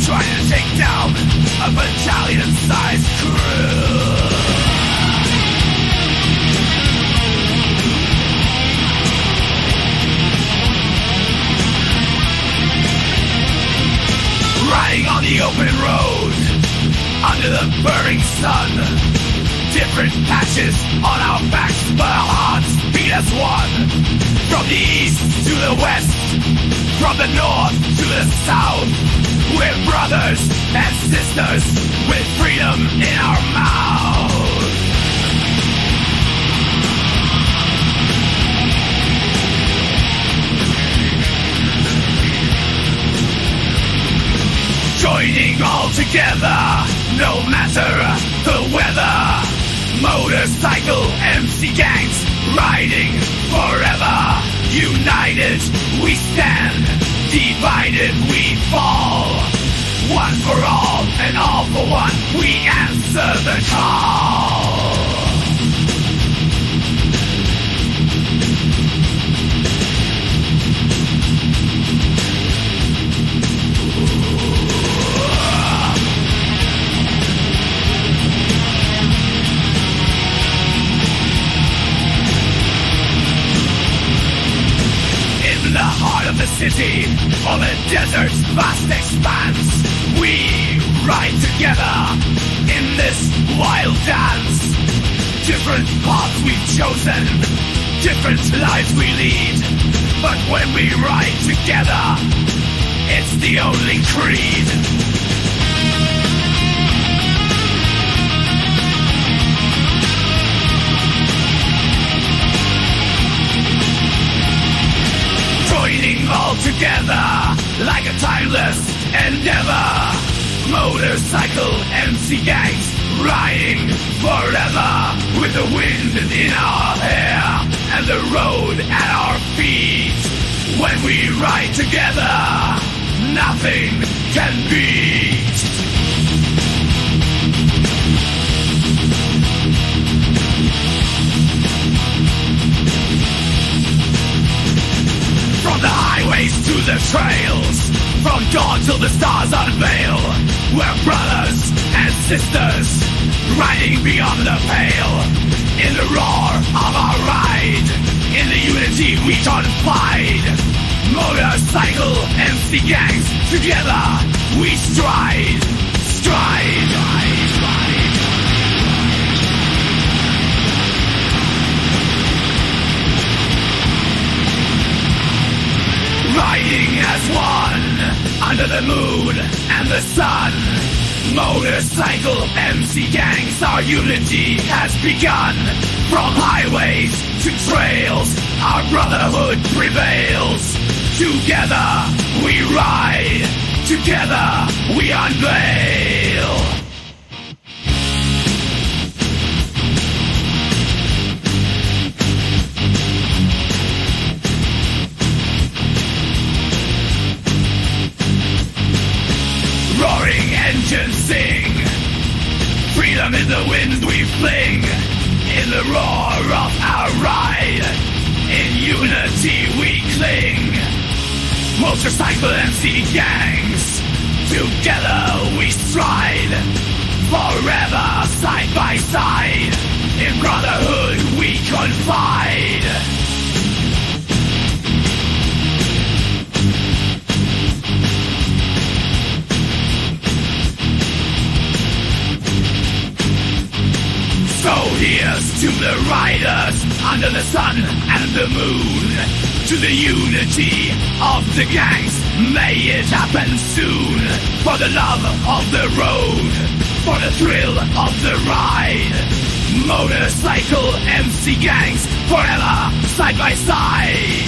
Trying to take down a battalion-sized crew. Riding on the open road, under the burning sun. Different patches on our backs, but our hearts beat as one. From the east to the west, from the north to the south, we're brothers and sisters with freedom in our mouths. Joining all together, no matter the weather. Motorcycle MC gangs riding forever. United we stand, divided we fall. One for all and all for one, we answer the call. In the heart of the city, or the desert's vast expanse, we ride together in this wild dance. Different paths we've chosen, different lives we lead, but when we ride together, it's the only creed. Joining all together like a timeless endeavor. Motorcycle MC gangs riding forever, with the wind in our hair and the road at our feet. When we ride together, nothing can beat. From the highways to the trails, from dawn till the stars unveil, we're brothers and sisters, riding beyond the pale. In the roar of our ride, in the unity we confide. Motorcycle MC gangs, together we stride, stride, stride, stride. Riding as one, under the moon and the sun. Motorcycle MC gangs, our unity has begun. From highways to trails, our brotherhood prevails. Together we ride, together we unveil. Roaring engines sing, freedom in the wind we fling. In the roar of our ride, in unity we cling. Motorcycle MC gangs, together we stride. Forever side by side, in brotherhood we confide. To the riders under the sun and the moon, to the unity of the gangs, may it happen soon. For the love of the road, for the thrill of the ride, motorcycle MC gangs forever side by side.